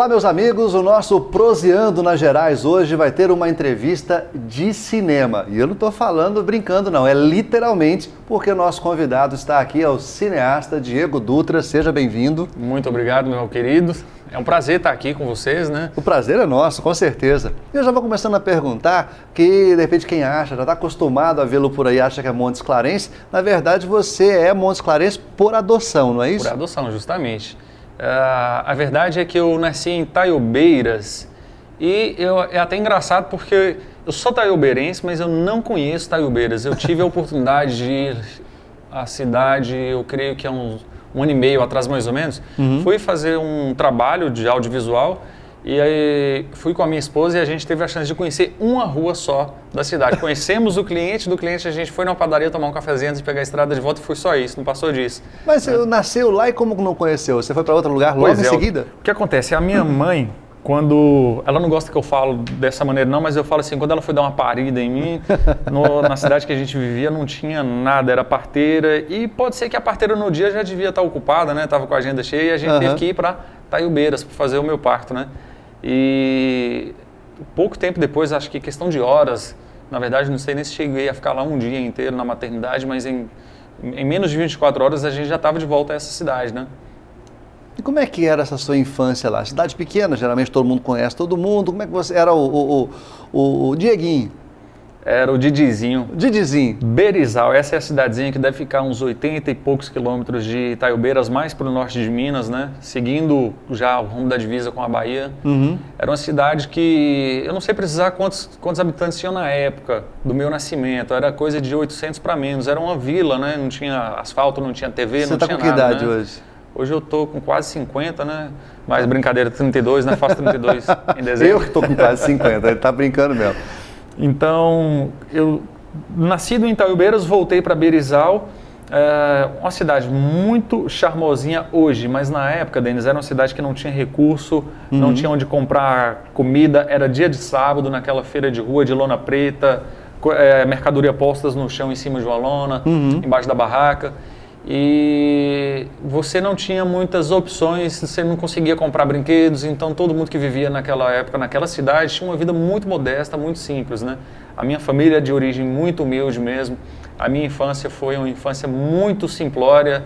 Olá, meus amigos, o nosso Proseando nas Gerais hoje vai ter uma entrevista de cinema. E eu não estou falando brincando não, é literalmente porque o nosso convidado está aqui, é o cineasta Diego Dutra. Seja bem-vindo. Muito obrigado, meu querido. É um prazer estar aqui com vocês, né? O prazer é nosso, com certeza. Eu já vou começando a perguntar que, de repente, quem acha, já está acostumado a vê-lo por aí, acha que é Montes Clarence. Na verdade, você é Montes Clarence por adoção, não é isso? Por adoção, justamente. A verdade é que eu nasci em Taiobeiras e é até engraçado porque eu sou taiobeirense, mas eu não conheço Taiobeiras. Eu tive a oportunidade de ir à cidade, eu creio que há um ano e meio atrás mais ou menos, fui fazer um trabalho de audiovisual e aí fui com a minha esposa e a gente teve a chance de conhecer uma rua só da cidade. Conhecemos o cliente, do cliente a gente foi na padaria tomar um cafezinho antes de pegar a estrada de volta e foi só isso, não passou disso. Mas você nasceu lá e como não conheceu? Você foi para outro lugar logo em seguida? O que acontece? A minha mãe, quando... Ela não gosta que eu falo dessa maneira não, mas eu falo assim, quando ela foi dar uma parida em mim, na cidade que a gente vivia não tinha nada, era parteira e pode ser que a parteira no dia já devia estar ocupada, né? Estava com a agenda cheia e a gente teve que ir para Taiobeiras para fazer o meu parto, né? E pouco tempo depois, acho que questão de horas, na verdade não sei nem se cheguei a ficar lá um dia inteiro na maternidade, mas em menos de 24 horas a gente já estava de volta a essa cidade, né? E como é que era essa sua infância lá? Cidade pequena, geralmente todo mundo conhece todo mundo. Como é que você era o Dieguinho? Era o Didizinho. Didizinho. Berizal, essa é a cidadezinha que deve ficar uns 80 e poucos quilômetros de Itaiobeiras, mais para o norte de Minas, né? Seguindo já o rumo da divisa com a Bahia. Era uma cidade que, eu não sei precisar quantos habitantes tinham na época do meu nascimento, era coisa de 800 para menos, era uma vila, né? Não tinha asfalto, não tinha TV, não tinha nada. Você está com que idade hoje? Hoje eu tô com quase 50, né? Mas brincadeira, 32, né? Faço 32 em dezembro. Eu que tô com quase 50, ele tá brincando mesmo. Então, eu nascido em Taiobeiras, voltei para Berizal, uma cidade muito charmosinha hoje, mas na época, Denis, era uma cidade que não tinha recurso, não tinha onde comprar comida, era dia de sábado, naquela feira de rua de lona preta, mercadoria postas no chão em cima de uma lona, embaixo da barraca. E você não tinha muitas opções, você não conseguia comprar brinquedos, então todo mundo que vivia naquela época, naquela cidade, tinha uma vida muito modesta, muito simples, né? A minha família é de origem muito humilde mesmo, a minha infância foi uma infância muito simplória,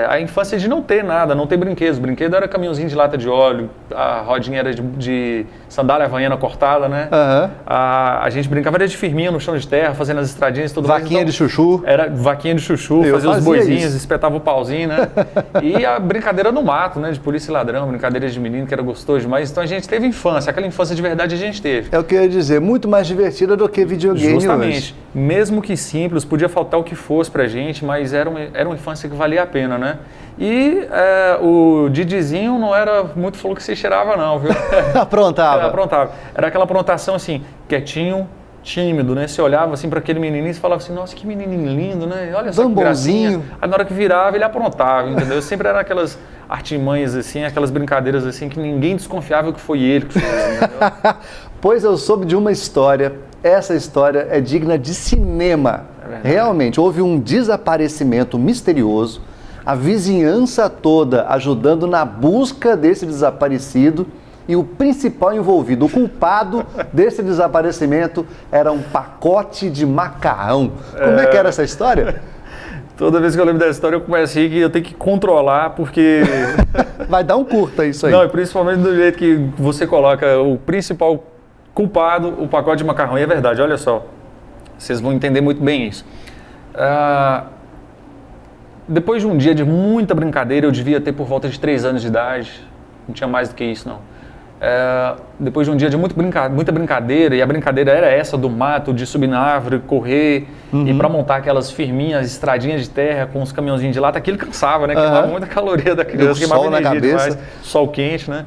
a infância de não ter nada, não ter brinquedos. Brinquedo era caminhãozinho de lata de óleo, a rodinha era de sandália havaiana cortada, né? A gente brincava de firminha no chão de terra, fazendo as estradinhas e tudo mais. Vaquinha de chuchu. Era vaquinha de chuchu, fazia os boizinhos, espetava o pauzinho, né? E a brincadeira no mato, né? De polícia e ladrão, brincadeiras de menino, que era gostoso demais. Então a gente teve infância, aquela infância de verdade a gente teve. É o que eu ia dizer, muito mais divertida do que videogame. Justamente. Hoje. Mesmo que simples, podia faltar o que fosse pra gente, mas era uma infância que valia a pena, né? E o Didizinho não era muito falou que se cheirava não, viu? Aprontava. Aprontava. Era aquela aprontação assim, quietinho, tímido, né? Você olhava assim para aquele menininho e falava assim, nossa, que menininho lindo, né? Olha só que gracinha. Aí na hora que virava, ele aprontava, entendeu? Sempre eram aquelas artimanhas assim, aquelas brincadeiras assim, que ninguém desconfiava que foi ele que fez, entendeu? Pois eu soube de uma história, essa história é digna de cinema. Realmente, houve um desaparecimento misterioso, a vizinhança toda ajudando na busca desse desaparecido e o principal envolvido, o culpado desse desaparecimento era um pacote de macarrão. Como é que era essa história? Toda vez que eu lembro dessa história eu começo a rir que eu tenho que controlar porque... Vai dar um curta isso aí. Não, e principalmente do jeito que você coloca o principal culpado, o pacote de macarrão. E é verdade, olha só, vocês vão entender muito bem isso. Depois de um dia de muita brincadeira, eu devia ter por volta de 3 anos de idade, não tinha mais do que isso não. Depois de um dia de muita brincadeira, e a brincadeira era essa do mato, de subir na árvore, correr, e para montar aquelas firminhas, estradinhas de terra com os caminhãozinhos de lata, aquilo cansava, né? Queimava muita caloria da criança, queimava sol na cabeça. Demais, sol quente, né?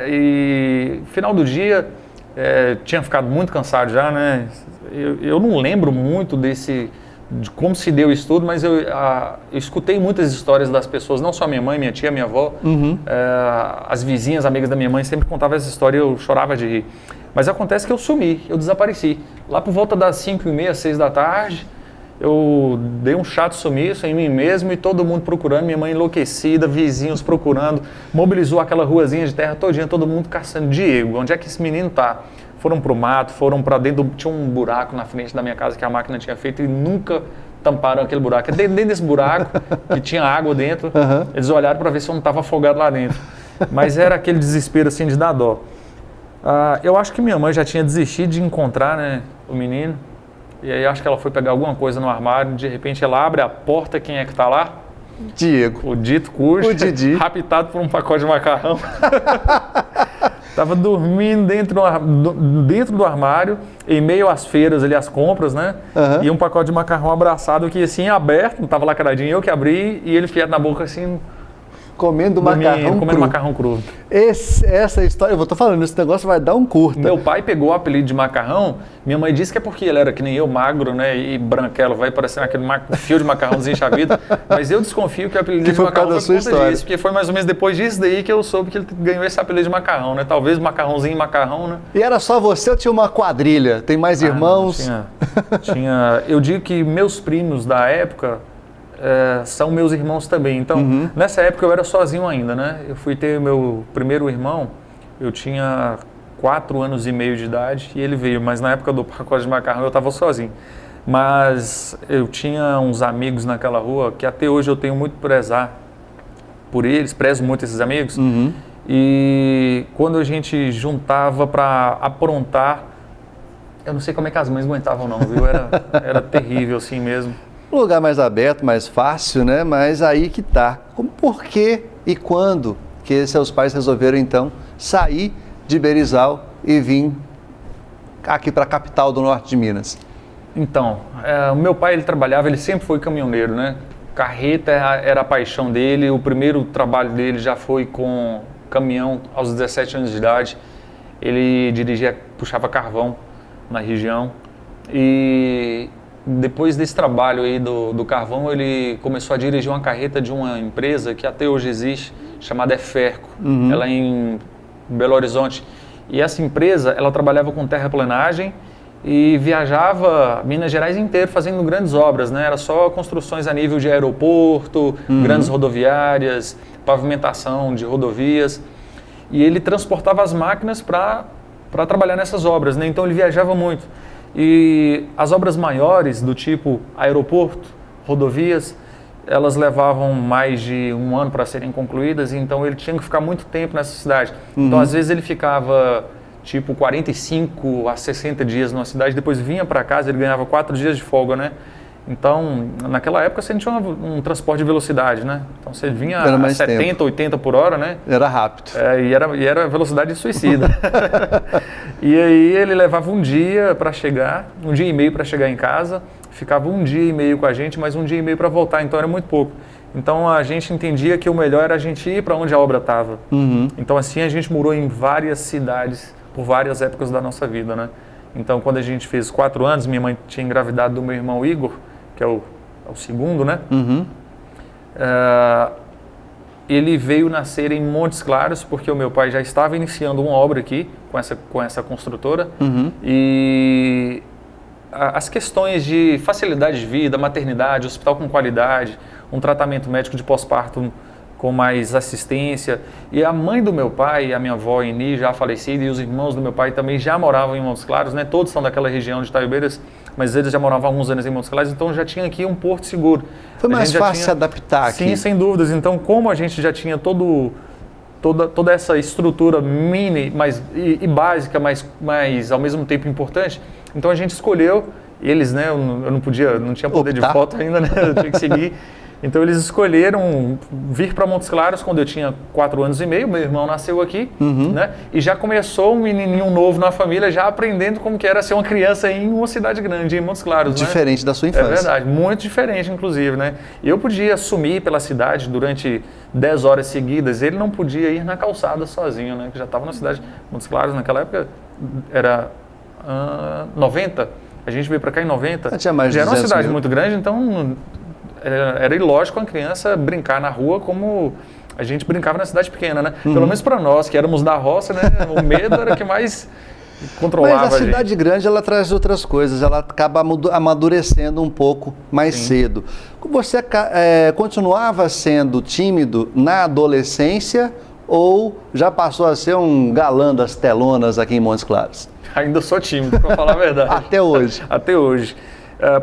E final do dia, tinha ficado muito cansado já, né? Eu não lembro muito de como se deu isso tudo, mas eu escutei muitas histórias das pessoas, não só minha mãe, minha tia, minha avó, as vizinhas, amigas da minha mãe sempre contavam essa história e eu chorava de rir. Mas acontece que eu sumi, eu desapareci. Lá por volta das 5h30, 6 da tarde, eu dei um chato sumiço em mim mesmo e todo mundo procurando, minha mãe enlouquecida, vizinhos procurando, mobilizou aquela ruazinha de terra todinha, todo mundo caçando. Diego, onde é que esse menino tá? Foram pro mato, foram para dentro, tinha um buraco na frente da minha casa que a máquina tinha feito e nunca tamparam aquele buraco. Dentro desse buraco, que tinha água dentro, eles olharam para ver se eu não estava afogado lá dentro. Mas era aquele desespero assim de dar dó. Eu acho que minha mãe já tinha desistido de encontrar, né, o menino. E aí acho que ela foi pegar alguma coisa no armário, de repente ela abre a porta, quem é que está lá? Diego. O dito cujo, o Didi, raptado por um pacote de macarrão. Tava dormindo dentro do armário, em meio às feiras ali, às compras, né? E um pacote de macarrão abraçado aqui assim, aberto, não tava lacradinho, eu que abri, e ele enfiado na boca assim... Comendo macarrão cru. Essa história, eu tô falando, esse negócio vai dar um curta. Meu pai pegou o apelido de macarrão, minha mãe disse que é porque ele era que nem eu, magro, né, e branquelo, vai parecendo aquele fio de macarrão desenchavido, mas eu desconfio que o apelido de macarrão foi por conta disso, porque foi mais ou menos depois disso daí que eu soube que ele ganhou esse apelido de macarrão, né, talvez macarrãozinho, macarrão, né. E era só você ou tinha uma quadrilha? Tem mais irmãos? Não, tinha, eu digo que meus primos da época... são meus irmãos também. Então, nessa época eu era sozinho ainda, né? Eu fui ter meu primeiro irmão, eu tinha 4 anos e meio de idade e ele veio, mas na época do pacote de macarrão eu estava sozinho. Mas eu tinha uns amigos naquela rua que até hoje eu tenho muito prezar por eles, prezo muito esses amigos. E quando a gente juntava para aprontar, eu não sei como é que as mães aguentavam não, viu? Era terrível assim mesmo. Um lugar mais aberto, mais fácil, né? Mas aí que tá. Por que e quando que seus pais resolveram, então, sair de Berizal e vir aqui para a capital do norte de Minas? Então, o meu pai, ele sempre foi caminhoneiro, né? Carreta era a paixão dele, o primeiro trabalho dele já foi com caminhão aos 17 anos de idade. Ele dirigia, puxava carvão na região e... Depois desse trabalho aí do carvão, ele começou a dirigir uma carreta de uma empresa que até hoje existe, chamada Eferco. Ela é em Belo Horizonte. E essa empresa, ela trabalhava com terraplenagem e viajava Minas Gerais inteiro fazendo grandes obras, né? Era só construções a nível de aeroporto, grandes rodoviárias, pavimentação de rodovias. E ele transportava as máquinas para trabalhar nessas obras, né? Então ele viajava muito. E as obras maiores, do tipo aeroporto, rodovias, elas levavam mais de 1 ano para serem concluídas, então ele tinha que ficar muito tempo nessa cidade. Então, às vezes, ele ficava tipo 45 a 60 dias numa cidade, depois vinha para casa, ele ganhava 4 dias de folga, né? Então, naquela época você não tinha um transporte de velocidade, né? Então você vinha a 70, 80 por hora, né? Era rápido. E era velocidade suicida. E aí ele levava 1 dia para chegar, 1 dia e meio para chegar em casa, ficava 1 dia e meio com a gente, mais 1 dia e meio para voltar, então era muito pouco. Então a gente entendia que o melhor era a gente ir para onde a obra estava. Então assim a gente morou em várias cidades por várias épocas da nossa vida, né? Então quando a gente fez 4 anos, minha mãe tinha engravidado do meu irmão Igor, que é o segundo, né? Ele veio nascer em Montes Claros, porque o meu pai já estava iniciando uma obra aqui, com essa construtora. E as questões de facilidade de vida, maternidade, hospital com qualidade, um tratamento médico de pós-parto com mais assistência. E a mãe do meu pai, a minha avó Eni, já falecida, e os irmãos do meu pai também já moravam em Montes Claros, né? Todos são daquela região de Itaiobeiras, mas eles já moravam há alguns anos em Montes Claros, então já tinha aqui um porto seguro. Foi mais fácil se adaptar aqui? Sim, sem dúvidas. Então, como a gente já tinha toda essa estrutura mini e básica, mas ao mesmo tempo importante, então a gente escolheu, eles, né, eu não tinha poder de foto ainda, né, eu tinha que seguir. Então eles escolheram vir para Montes Claros quando eu tinha 4 anos e meio, meu irmão nasceu aqui, né? E já começou um menininho novo na família, já aprendendo como que era ser uma criança em uma cidade grande, em Montes Claros. Diferente, né? Da sua infância. É verdade, muito diferente inclusive, né? Eu podia sumir pela cidade durante 10 horas seguidas, ele não podia ir na calçada sozinho, né? Que já estava na cidade de Montes Claros, naquela época era 90, a gente veio para cá em 90. Já era uma cidade muito grande, então... Era ilógico a criança brincar na rua como a gente brincava na cidade pequena, né? Pelo menos para nós, que éramos da roça, né? O medo era que mais controlava Mas a cidade grande, ela traz outras coisas, ela acaba amadurecendo um pouco mais cedo. Você continuava sendo tímido na adolescência ou já passou a ser um galã das telonas aqui em Montes Claros? Ainda sou tímido, para falar a verdade. Até hoje? Até hoje.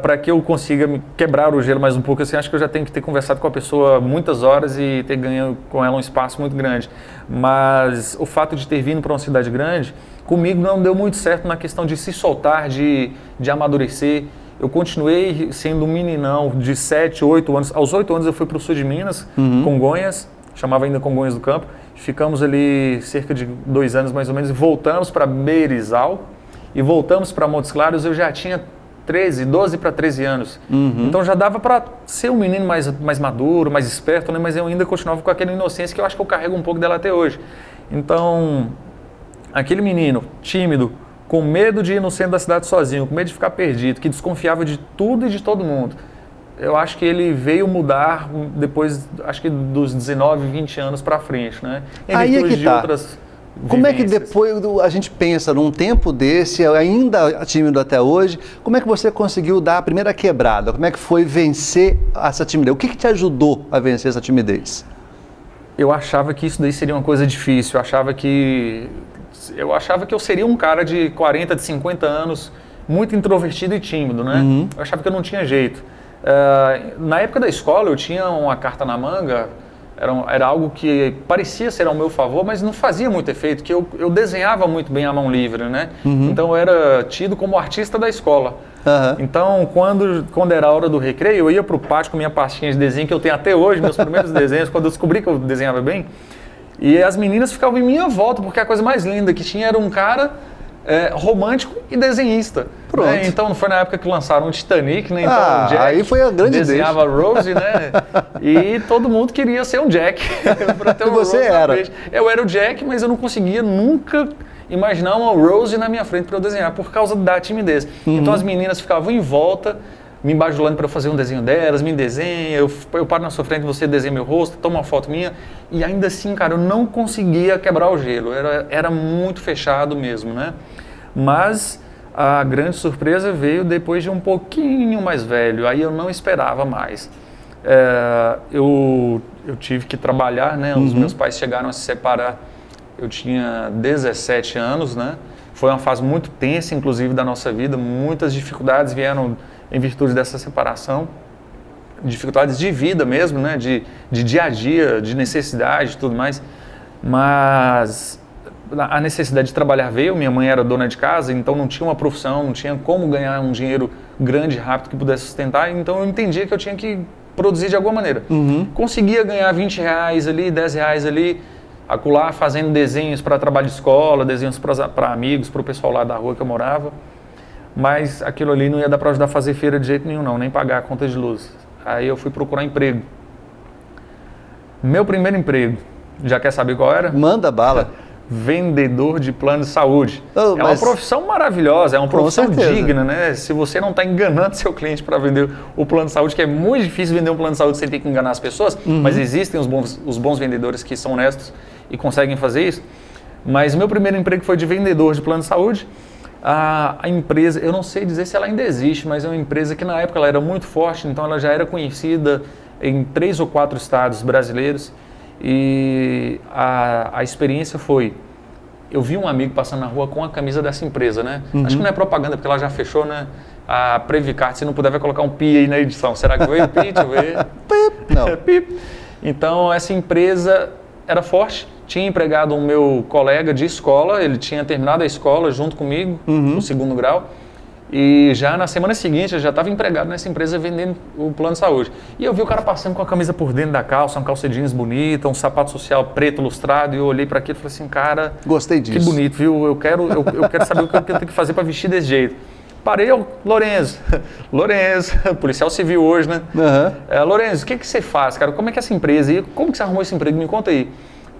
Para que eu consiga me quebrar o gelo mais um pouco, assim, acho que eu já tenho que ter conversado com a pessoa muitas horas e ter ganho com ela um espaço muito grande. Mas o fato de ter vindo para uma cidade grande, comigo não deu muito certo na questão de se soltar, de amadurecer. Eu continuei sendo um meninão de 7, 8 anos. Aos 8 anos eu fui para o sul de Minas, Congonhas, chamava ainda Congonhas do Campo. Ficamos ali cerca de 2 anos mais ou menos e voltamos para Berizal e voltamos para Montes Claros. Eu já tinha 12 para 13 anos. Então já dava para ser um menino mais maduro, mais esperto, né? Mas eu ainda continuava com aquela inocência que eu acho que eu carrego um pouco dela até hoje. Então, aquele menino tímido, com medo de ir no centro da cidade sozinho, com medo de ficar perdido, que desconfiava de tudo e de todo mundo, eu acho que ele veio mudar depois, acho que dos 19, 20 anos para frente, né? Em Aí é que de tá. outras Como é que vivências. depois a gente pensa num tempo desse, ainda tímido até hoje, como é que você conseguiu dar a primeira quebrada? Como é que foi vencer essa timidez? O que te ajudou a vencer essa timidez? Eu achava que isso daí seria uma coisa difícil, eu achava que eu seria um cara de 40, de 50 anos, muito introvertido e tímido, né? Eu achava que eu não tinha jeito. Na época da escola eu tinha uma carta na manga. Era algo que parecia ser ao meu favor, mas não fazia muito efeito, que eu desenhava muito bem à mão livre, né? Então eu era tido como artista da escola. Então, quando era a hora do recreio, eu ia para o pátio com minha pastinha de desenho, que eu tenho até hoje, meus primeiros desenhos, quando eu descobri que eu desenhava bem. E as meninas ficavam em minha volta, porque a coisa mais linda que tinha era um cara romântico e desenhista. Pronto. Né? Então não foi na época que lançaram o Titanic, né? Então o Jack aí foi a grande desenhava a Rose, né? E todo mundo queria ser um Jack. Pra ter E você Rose era? Eu era o Jack, mas eu não conseguia nunca imaginar uma Rose na minha frente para eu desenhar, por causa da timidez. Então as meninas ficavam em volta, me bajulando para eu fazer um desenho delas, me desenha, eu paro na sua frente, você desenha meu rosto, toma uma foto minha, e ainda assim, cara, eu não conseguia quebrar o gelo, era muito fechado mesmo, né? Mas a grande surpresa veio depois de um pouquinho mais velho, aí eu não esperava mais. Eu tive que trabalhar, né? Os meus pais chegaram a se separar, eu tinha 17 anos, né? Foi uma fase muito tensa, inclusive, da nossa vida, muitas dificuldades vieram em virtude dessa separação, dificuldades de vida mesmo, né? De dia a dia, de necessidade e tudo mais, mas a necessidade de trabalhar veio. Minha mãe era dona de casa, então não tinha uma profissão, não tinha como ganhar um dinheiro grande, rápido, que pudesse sustentar, então eu entendia que eu tinha que produzir de alguma maneira. Conseguia ganhar R$20 ali, R$10 ali, acolá, fazendo desenhos para trabalho de escola, desenhos para amigos, para o pessoal lá da rua que eu morava, mas aquilo ali não ia dar para ajudar a fazer feira de jeito nenhum não, nem pagar a conta de luz. Aí eu fui procurar emprego. Meu primeiro emprego, já quer saber qual era? Manda bala. Vendedor de plano de saúde. Oh, uma profissão maravilhosa, é uma profissão certeza. digna, né? Se você não está enganando seu cliente para vender o plano de saúde, que é muito difícil vender um plano de saúde sem ter que enganar as pessoas, mas existem os bons vendedores que são honestos e conseguem fazer isso. Mas o meu primeiro emprego foi de vendedor de plano de saúde. A empresa, eu não sei dizer se ela ainda existe, mas é uma empresa que na época ela era muito forte, então ela já era conhecida em 3 ou 4 estados brasileiros. E a experiência foi, eu vi um amigo passando na rua com a camisa dessa empresa, né? Acho que não é propaganda, porque ela já fechou, né? A Previcard, se não puder vai colocar um pi aí na edição. Será que veio pi? Deixa eu ver. Pip, não. Pip. Então essa empresa era forte, tinha empregado um meu colega de escola, ele tinha terminado a escola junto comigo, no 2º grau. E já na semana seguinte eu já estava empregado nessa empresa vendendo o plano de saúde. E eu vi o cara passando com a camisa por dentro da calça, uma calça jeans bonita, um sapato social preto lustrado, e eu olhei para aquilo e falei assim, cara, gostei disso. Que bonito, viu? Eu quero saber o que eu tenho que fazer para vestir desse jeito. Parei, Lourenço, policial civil hoje, né? Lourenço, o que você faz, cara? Como é que é essa empresa? E como que você arrumou esse emprego? Me conta aí.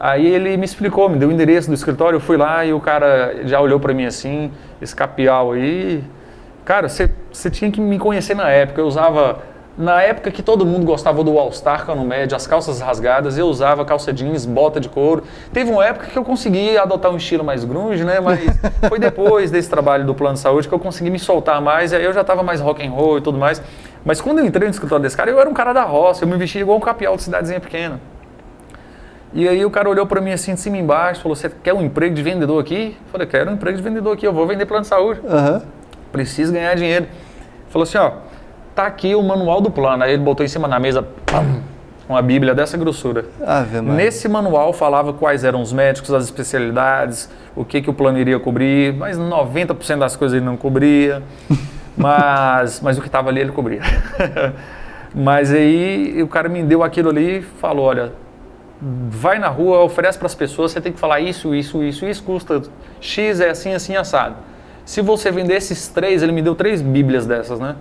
Aí ele me explicou, me deu o endereço do escritório, eu fui lá e o cara já olhou para mim assim, esse capial aí. Cara, você tinha que me conhecer na época, eu usava Na época que todo mundo gostava do All-Star, cano médio, as calças rasgadas, eu usava calça jeans, bota de couro. Teve uma época que eu consegui adotar um estilo mais grunge, né? Mas foi depois desse trabalho do plano de saúde que eu consegui me soltar mais, aí eu já estava mais rock and roll e tudo mais. Mas quando eu entrei no escritório desse cara, eu era um cara da roça, eu me vestia igual um capial de cidadezinha pequena. E aí o cara olhou para mim assim de cima e embaixo, falou, você quer um emprego de vendedor aqui? Eu falei, quero um emprego de vendedor aqui, eu vou vender plano de saúde. Preciso ganhar dinheiro. Falou assim, ó, tá aqui o manual do plano. Aí ele botou em cima da mesa, pam, uma bíblia dessa grossura. Nesse manual falava quais eram os médicos, as especialidades, o que o plano iria cobrir, mas 90% das coisas ele não cobria, mas o que estava ali ele cobria. Mas aí o cara me deu aquilo ali e falou, olha, vai na rua, oferece para as pessoas, você tem que falar isso, custa X, é assim, assim, assado. Se você vender esses 3, ele me deu 3 bíblias dessas, né?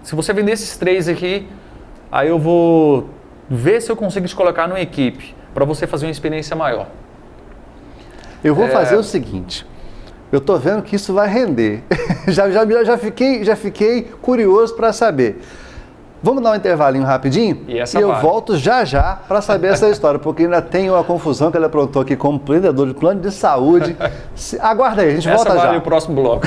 Se você vender esses 3 aqui, aí eu vou ver se eu consigo te colocar numa equipe, para você fazer uma experiência maior. Eu vou fazer o seguinte, eu tô vendo que isso vai render, já fiquei curioso para saber. Vamos dar um intervalinho rapidinho? E eu volto já para saber essa história, porque ainda tem uma confusão que ele aprontou aqui como empreendedor de plano de saúde. Aguarda aí, a gente volta já. Essa vale o próximo bloco.